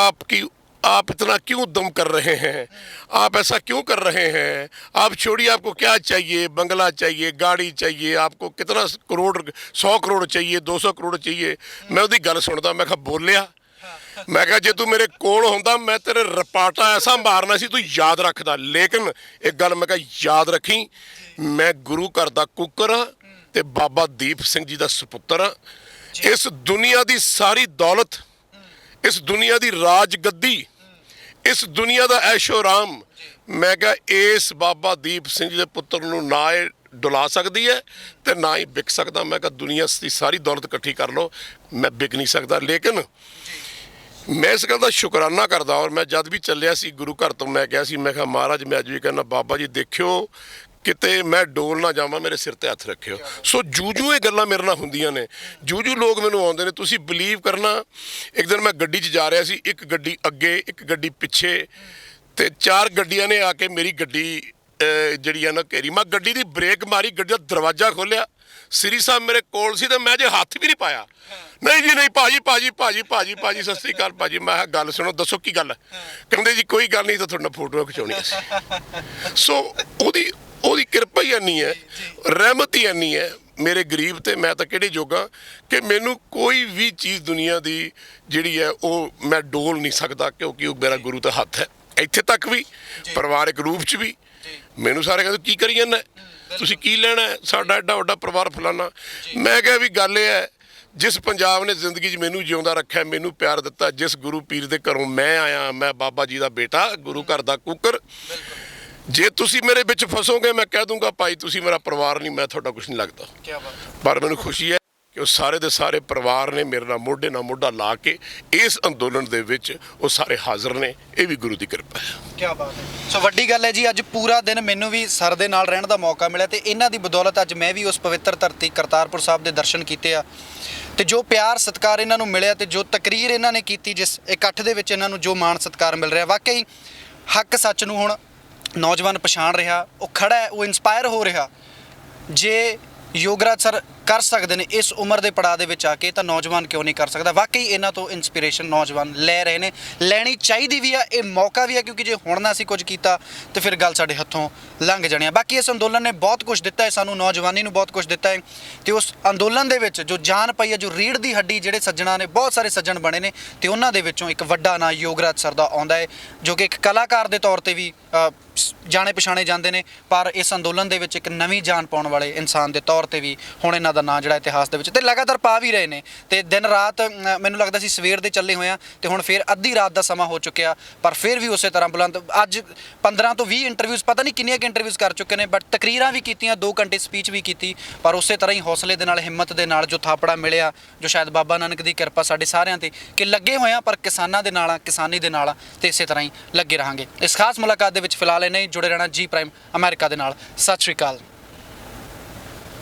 आप इतना क्यों दम कर रहे हैं, आप ऐसा क्यों कर रहे हैं, आप छोड़िए, आपको क्या चाहिए, बंगला चाहिए, गाड़ी चाहिए, आपको कितना करोड़, 100 करोड़ चाहिए, 200 करोड़ चाहिए। मैं उसकी गल सुनता, मैं कहा बोलिया, मैं कहा जे तू मेरे कोल होंदा मैं तेरे रपाटा ऐसा मारना सी, तू याद रखदा। लेकिन एक गल मैं कहा याद रखी, मैं गुरु घर दा कुकर हाँ ਤੇ ਬਾਬਾ ਦੀਪ ਸਿੰਘ ਜੀ ਦਾ ਸੁਪੁੱਤਰ ਆ। ਇਸ ਦੁਨੀਆ ਦੀ ਸਾਰੀ ਦੌਲਤ, ਇਸ ਦੁਨੀਆ ਦੀ ਰਾਜ ਗੱਦੀ, ਇਸ ਦੁਨੀਆ ਦਾ ਐਸ਼ੋ ਆਰਾਮ, ਮੈਂ ਕਿਹਾ ਇਸ ਬਾਬਾ ਦੀਪ ਸਿੰਘ ਜੀ ਦੇ ਪੁੱਤਰ ਨੂੰ ਨਾ ਇਹ ਡੁਲਾ ਸਕਦੀ ਹੈ ਤੇ ਨਾ ਹੀ ਵਿਕ ਸਕਦਾ। ਮੈਂ ਕਿਹਾ ਦੁਨੀਆ ਦੀ ਸਾਰੀ ਦੌਲਤ ਇਕੱਠੀ ਕਰ ਲਓ, ਮੈਂ ਵਿਕ ਨਹੀਂ ਸਕਦਾ। ਲੇਕਿਨ ਮੈਂ ਇਸ ਗੱਲ ਦਾ ਸ਼ੁਕਰਾਨਾ ਕਰਦਾ, ਔਰ ਮੈਂ ਜਦ ਵੀ ਚੱਲਿਆ ਸੀ ਗੁਰੂ ਘਰ ਤੋਂ ਮੈਂ ਕਿਹਾ ਸੀ, ਮੈਂ ਕਿਹਾ ਮਹਾਰਾਜ ਮੈਂ ਅੱਜ ਵੀ ਕਹਿੰਦਾ ਬਾਬਾ ਜੀ ਦੇਖਿਓ ਕਿਤੇ ਮੈਂ ਡੋਲ ਨਾ ਜਾਵਾਂ, ਮੇਰੇ ਸਿਰ ਤੇ ਹੱਥ ਰੱਖਿਓ। ਸੋ ਜੂ ਇਹ ਗੱਲਾਂ ਮੇਰੇ ਨਾਲ ਹੁੰਦੀਆਂ ਨੇ, ਜੂ ਲੋਕ ਮੈਨੂੰ ਆਉਂਦੇ ਨੇ। ਤੁਸੀਂ ਬਿਲੀਵ ਕਰਨਾ, ਇੱਕ ਦਿਨ ਮੈਂ ਗੱਡੀ 'ਚ ਜਾ ਰਿਹਾ ਸੀ, ਇੱਕ ਗੱਡੀ ਅੱਗੇ ਇੱਕ ਗੱਡੀ ਪਿੱਛੇ, ਤੇ 4 ਗੱਡੀਆਂ ਨੇ ਆ ਕੇ ਮੇਰੀ ਗੱਡੀ ਜਿਹੜੀ ਆ ਨਾ ਘੇਰੀ। ਮੈਂ ਗੱਡੀ ਦੀ ਬ੍ਰੇਕ ਮਾਰੀ, ਗੱਡੀ ਦਾ ਦਰਵਾਜ਼ਾ ਖੋਲ੍ਹਿਆ, ਸ੍ਰੀ ਸਾਹਿਬ ਮੇਰੇ ਕੋਲ ਸੀ ਤੇ ਮੈਂ ਜੇ ਹੱਥ ਵੀ ਨਹੀਂ ਪਾਇਆ। ਨਹੀਂ ਜੀ ਨਹੀਂ ਭਾਜੀ ਸਤਿ ਸ਼੍ਰੀ ਅਕਾਲ ਭਾਜੀ। ਮੈਂ ਕਿਹਾ ਗੱਲ ਸੁਣੋ, ਦੱਸੋ ਕੀ ਗੱਲ ਹੈ? ਕਹਿੰਦੇ ਜੀ ਕੋਈ ਗੱਲ ਨਹੀਂ, ਤਾਂ ਤੁਹਾਡੇ ਨਾਲ ਫੋਟੋ ਖਿਚਾਉਣੀ ਸੀ। ਸੋ ਉਹਦੀ ਕਿਰਪਾ ਹੀ ਇੰਨੀ ਹੈ, ਰਹਿਮਤ ਹੀ ਇੰਨੀ ਹੈ ਮੇਰੇ ਗਰੀਬ ਤੇ। ਮੈਂ ਤਾਂ ਕਿਹੜੇ ਜੋਗਾ ਕਿ ਮੈਨੂੰ ਕੋਈ ਵੀ ਚੀਜ਼ ਦੁਨੀਆ ਦੀ ਜਿਹੜੀ ਹੈ ਉਹ ਮੈਂ ਡੋਲ ਨਹੀਂ ਸਕਦਾ, ਕਿਉਂਕਿ ਉਹ ਮੇਰਾ ਗੁਰੂ ਦਾ ਹੱਥ ਹੈ। ਇੱਥੇ ਤੱਕ ਵੀ ਪਰਿਵਾਰਕ ਰੂਪ 'ਚ ਵੀ ਮੈਨੂੰ ਸਾਰੇ ਕਹਿੰਦੇ ਕੀ ਕਰੀ ਜਾਂਦਾ, ਤੁਸੀਂ ਕੀ ਲੈਣਾ, ਸਾਡਾ ਐਡਾ ਵੱਡਾ ਪਰਿਵਾਰ ਫਲਾਨਾ। ਮੈਂ ਕਿਹਾ ਵੀ ਗੱਲ ਇਹ ਹੈ, ਜਿਸ ਪੰਜਾਬ ਨੇ ਜ਼ਿੰਦਗੀ 'ਚ ਮੈਨੂੰ ਜਿਉਂਦਾ ਰੱਖਿਆ, ਮੈਨੂੰ ਪਿਆਰ ਦਿੱਤਾ, ਜਿਸ ਗੁਰੂ ਪੀਰ ਦੇ ਘਰੋਂ ਮੈਂ ਆਇਆ, ਮੈਂ ਬਾਬਾ ਜੀ ਦਾ ਬੇਟਾ, ਗੁਰੂ ਘਰ ਦਾ ਕੁੱਕਰ। ਜੇ ਤੁਸੀਂ ਮੇਰੇ ਵਿੱਚ ਫਸੋਗੇ ਮੈਂ ਕਹਿ ਦੂੰਗਾ ਭਾਈ ਤੁਸੀਂ ਮੇਰਾ ਪਰਿਵਾਰ ਨਹੀਂ, ਮੈਂ ਤੁਹਾਡਾ ਕੁਝ ਨਹੀਂ ਲੱਗਦਾ। ਪਰ ਮੈਨੂੰ ਖੁਸ਼ੀ ਹੈ ਕਿ ਉਹ ਸਾਰੇ ਦੇ ਸਾਰੇ ਪਰਿਵਾਰ ਨੇ ਮੇਰੇ ਨਾਲ ਮੋਢਾ ਲਾ ਕੇ ਇਸ ਅੰਦੋਲਨ ਦੇ ਵਿੱਚ ਉਹ ਸਾਰੇ ਹਾਜ਼ਰ ਨੇ। ਇਹ ਵੀ ਗੁਰੂ ਦੀ ਕਿਰਪਾ ਹੈ।
ਕੀ ਬਾਤ ਹੈ। ਸੋ ਵੱਡੀ ਗੱਲ ਹੈ ਜੀ, ਅੱਜ ਪੂਰਾ ਦਿਨ ਮੈਨੂੰ ਵੀ ਸਰ ਦੇ ਨਾਲ ਰਹਿਣ ਦਾ ਮੌਕਾ ਮਿਲਿਆ ਤੇ ਇਹਨਾਂ ਦੀ ਬਦੌਲਤ ਅੱਜ ਮੈਂ ਵੀ ਉਸ ਪਵਿੱਤਰ ਧਰਤੀ ਕਰਤਾਰਪੁਰ ਸਾਹਿਬ ਦੇ ਦਰਸ਼ਨ ਕੀਤੇ ਆ, ਤੇ ਜੋ ਪਿਆਰ ਸਤਿਕਾਰ ਇਹਨਾਂ ਨੂੰ ਮਿਲਿਆ ਤੇ ਜੋ ਤਕਰੀਰ ਇਹਨਾਂ ਨੇ ਕੀਤੀ, ਜਿਸ ਇਕੱਠ ਦੇ ਵਿੱਚ ਇਹਨਾਂ ਨੂੰ ਜੋ ਮਾਣ ਸਤਿਕਾਰ ਮਿਲ ਰਿਹਾ, ਵਾਕਈ ਹੱਕ ਸੱਚ ਨੂੰ ਹੁਣ ਨੌਜਵਾਨ ਪਛਾਣ ਰਿਹਾ, ਉਹ ਖੜਾ ਹੈ, ਉਹ ਇਨਸਪਾਇਰ ਹੋ ਰਿਹਾ। ਜੇ ਯੋਗਰਾਜ ਸਰ ਕਰ ਸਕਦੇ ਨੇ ਇਸ ਉਮਰ ਦੇ ਪੜਾਅ ਦੇ ਵਿੱਚ ਆ ਕੇ, ਤਾਂ ਨੌਜਵਾਨ ਕਿਉਂ ਨਹੀਂ ਕਰ ਸਕਦਾ? ਵਾਕਈ ਇਹਨਾਂ ਤੋਂ ਇਨਸਪੀਰੇਸ਼ਨ ਨੌਜਵਾਨ ਲੈ ਰਹੇ ਨੇ, ਲੈਣੀ ਚਾਹੀਦੀ ਵੀ ਆ, ਇਹ ਮੌਕਾ ਵੀ ਆ, ਕਿਉਂਕਿ ਜੇ ਹੁਣ ਨਾ ਅਸੀਂ ਕੁਝ ਕੀਤਾ ਤੇ ਫਿਰ ਗੱਲ ਸਾਡੇ ਹੱਥੋਂ ਲੰਘ ਜਾਣੀ ਆ। ਬਾਕੀ ਇਸ ਅੰਦੋਲਨ ਨੇ ਬਹੁਤ ਕੁਝ ਦਿੱਤਾ ਹੈ ਸਾਨੂੰ, ਨੌਜਵਾਨੀ ਨੂੰ ਬਹੁਤ ਕੁਝ ਦਿੱਤਾ ਹੈ, ਤੇ ਉਸ ਅੰਦੋਲਨ ਦੇ ਵਿੱਚ ਜੋ ਜਾਨ ਪਈ ਹੈ, ਜੋ ਰੀੜ੍ਹ ਦੀ ਹੱਡੀ ਜਿਹੜੇ ਸੱਜਣਾ ਨੇ, ਬਹੁਤ ਸਾਰੇ ਸੱਜਣ ਬਣੇ ਨੇ, ਤੇ ਉਹਨਾਂ ਦੇ ਵਿੱਚੋਂ ਇੱਕ ਵੱਡਾ ਨਾਂ ਯੋਗਰਾਜ ਸਰ ਦਾ ਆਉਂਦਾ ਹੈ, ਜੋ ਕਿ ਇੱਕ ਕਲਾਕਾਰ ਦੇ ਤੌਰ ਤੇ ਵੀ ਜਾਣੇ ਪਛਾਣੇ ਜਾਂਦੇ ਨੇ, ਪਰ ਇਸ ਅੰਦੋਲਨ ਦੇ ਵਿੱਚ ਇੱਕ ਨਵੀਂ ਜਾਨ ਪਾਉਣ ਵਾਲੇ ਇਨਸਾਨ ਦੇ ਤੌਰ ਤੇ ਵੀ ਹੁਣ ਇਹਨਾਂ ਦਾ ਨਾਂ ਜਿਹੜਾ ਇਤਿਹਾਸ ਦੇ ਵਿੱਚ ਤੇ ਲਗਾਤਾਰ ਪਾ ਵੀ ਰਹੇ ਨੇ। ਤੇ ਦਿਨ ਰਾਤ ਮੈਨੂੰ ਲੱਗਦਾ ਸੀ ਸਵੇਰ ਦੇ ਚੱਲੇ ਹੋਏ ਆ, ਤੇ ਹੁਣ ਫਿਰ ਅੱਧੀ ਰਾਤ ਦਾ ਸਮਾਂ ਹੋ ਚੁੱਕਿਆ, ਪਰ ਫਿਰ ਵੀ ਉਸੇ ਤਰ੍ਹਾਂ ਬੁਲੰਦ। ਅੱਜ 15 ਤੋਂ 20 ਇੰਟਰਵਿਊਜ਼, ਪਤਾ ਨਹੀਂ ਕਿੰਨੀਆਂ ਕਿ ਇੰਟਰਵਿਊਜ਼ ਕਰ ਚੁੱਕੇ ਨੇ, ਬਟ ਤਕਰੀਰਾਂ ਵੀ ਕੀਤੀਆਂ, 2 ਘੰਟੇ ਸਪੀਚ ਵੀ ਕੀਤੀ, ਪਰ ਉਸੇ ਤਰ੍ਹਾਂ ਹੀ ਹੌਸਲੇ ਦੇ ਨਾਲ, ਹਿੰਮਤ ਦੇ ਨਾਲ ਜੋ ਥਾਪੜਾ ਮਿਲਿਆ, ਜੋ ਸ਼ਾਇਦ ਬਾਬਾ ਨਾਨਕ ਦੀ ਕਿਰਪਾ ਸਾਡੇ ਸਾਰਿਆਂ ਤੇ ਕਿ ਲੱਗੇ ਹੋਏ ਆ, ਪਰ ਕਿਸਾਨਾਂ ਦੇ ਨਾਲ ਆ, ਕਿਸਾਨੀ ਦੇ ਨਾਲ ਆ, ਤੇ ਇਸੇ ਤਰ੍ਹਾਂ ਹੀ ਲੱਗੇ ਰਹਾਂਗੇ। ਇਸ ਖਾਸ ਮੁਲਾਕਾਤ ਦੇ ਵਿੱਚ ਫਿਲਹਾਲ ਇਹ ਨਹੀਂ, ਜੁੜੇ ਰਹਿਣਾ ਜੀ ਪ੍ਰਾਈਮ ਅਮਰੀਕਾ ਦੇ ਨਾਲ। ਸਤਿ ਸ਼੍ਰੀ ਅਕਾਲ।